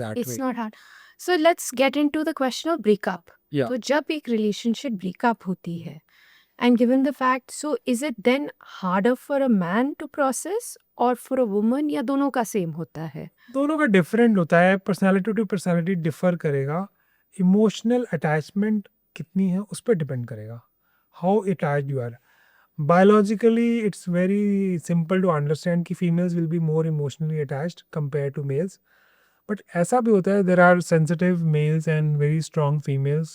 that It's way. not hard. So let's get into the question of breakup. Yeah. तो जब एक relationship breakup होती है, and given the fact, so is it then harder for a man to process or for a woman, या दोनों का same होता है? दोनों का डिफरेंट होता है, पर्सनालिटी टू पर्सनालिटी डिफर करेगा. इमोशनल अटैचमेंट कितनी है उस पर डिपेंड करेगा, how attached you are. Biologically it's very simple to understand कि females will be more emotionally attached compare to males. But ऐसा भी होता है, there are sensitive males and very strong females.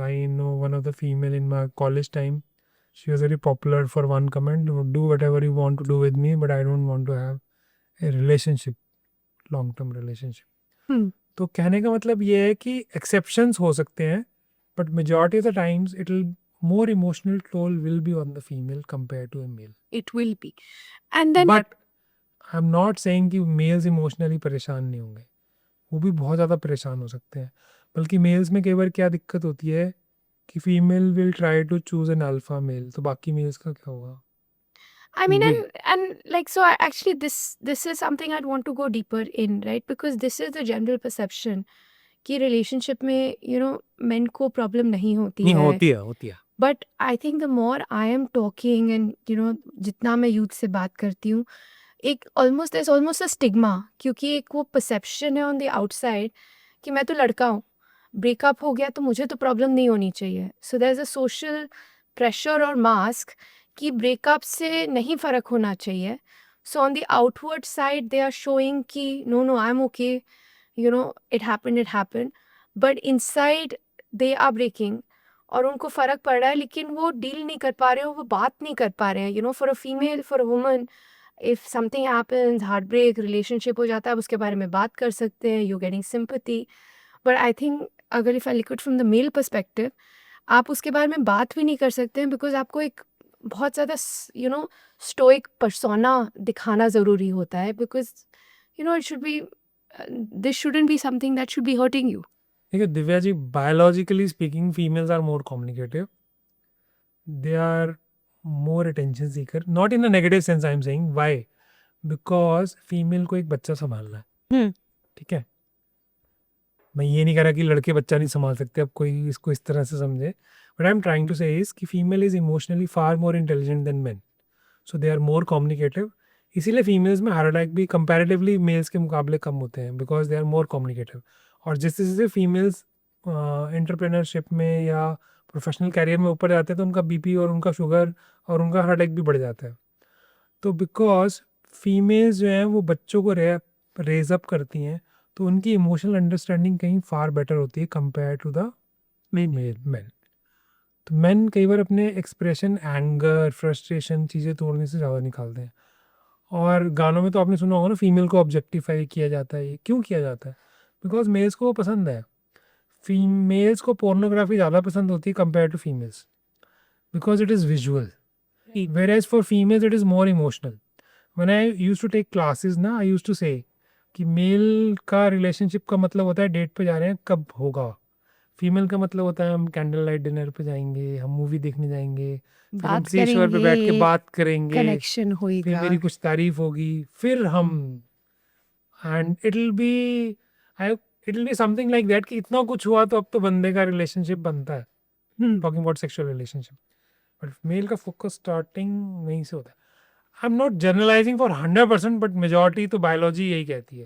I know one of the female in my college time, she was very popular for one comment: do whatever you want to do with me, but I don't want to have a relationship, long term relationship. तो कहने का मतलब ये है कि exceptions हो सकते हैं, but majority of the times it will more emotional toll will be on the female compared to a male. It will be. And then But I'm not saying कि males emotionally परेशान नहीं होंगे, वो भी बहुत ज़्यादा परेशान हो सकते हैं. बल्कि मेल्स में कई बार क्या दिक्कत होती है कि female will try to choose an alpha male, तो बाकी मेल्स का क्या होगा? I mean, We- and like, so actually this is something I'd want to go deeper in, right? Because this is the general perception कि relationship में, you know, men को problem नहीं होती नहीं है. होती है. But I think the more I am talking and, you know, जितना मैं youth से बात करती हूँ, एक there's almost a stigma, क्योंकि एक वो perception है on the outside कि मैं तो लड़का हूँ, breakup हो गया तो मुझे तो problem नहीं होनी चाहिए. So there's a social pressure or mask कि breakup से नहीं फ़र्क होना चाहिए. So on the outward side they are showing कि no, I'm okay, you know, it happened. But inside they are breaking और उनको फ़र्क पड़ रहा है, लेकिन वो डील नहीं कर पा रहे हो, वो बात नहीं कर पा रहे हैं. You know, for a female, for a woman, if something happens, heartbreak, relationship हो जाता है, आप उसके बारे में बात कर सकते हैं, you're getting sympathy. But I think अगर if I look at from the male perspective, आप उसके बारे में बात भी नहीं कर सकते हैं, because आपको एक बहुत ज़्यादा you know stoic persona दिखाना ज़रूरी होता है, because you know it should be this shouldn't be something that should be hurting you. देखिए Divya ji, biologically speaking females are more communicative, they are more attention seeker, not in a negative sense. I am saying why, because female को एक बच्चा संभालना है. ठीक है, मैं ये नहीं कह रहा कि लड़के बच्चा नहीं संभाल सकते, अब कोई इसको इस तरह से समझे. But I am trying to say is कि female is emotionally far more intelligent than men, so they are more communicative. इसीलिए फीमेल्स में हार्ट अटैक भी कंपैरेटिवली मेल्स के मुकाबले कम होते हैं, because they are more communicative. और जिस जैसे फीमेल्स एंटरप्रेन्योरशिप में या प्रोफेशनल कैरियर में ऊपर जाते हैं, तो उनका बीपी और उनका शुगर और उनका हार्ट अटैक भी बढ़ जाता है. तो बिकॉज फीमेल्स जो हैं वो बच्चों को रेज अप करती हैं, तो उनकी इमोशनल अंडरस्टैंडिंग कहीं फार बेटर होती है कंपेयर टू द मैन. तो मैन कई बार अपने एक्सप्रेशन, एंगर, फ्रस्ट्रेशन, चीज़ें तोड़ने से ज़्यादा निकालते हैं. और गानों में तो आपने सुना होगा ना, फीमेल को ऑब्जेक्टिफाई किया जाता है. ये क्यों किया जाता है? बिकॉज मेल्स को वो पसंद है. फीमेल्स को पोर्नोग्राफी ज़्यादा पसंद होती है compare to females, because it is visual, whereas for females it is more emotional. When I used to take classes ना, I used to say कि मेल का रिलेशनशिप का मतलब होता है डेट पे जा रहे हैं, कब होगा. फीमेल का मतलब होता है हम कैंडल लाइट डिनर पे जाएंगे, हम मूवी देखने जाएंगे, फिर हम बात सीशोर पे बैठ के करेंगे, बात करेंगे, connection फिर होएगा. मेरी कुछ तारीफ होगी, फिर हम, and it will be something like that कि इतना कुछ हुआ तो अब तो बंदे का रिलेशनशिप बनता है. Talking about sexual relationship. But male का फोकस स्टार्टिंग वहीं से होता है. I am not generalising for 100%, but majority तो बायोलॉजी यही कहती है.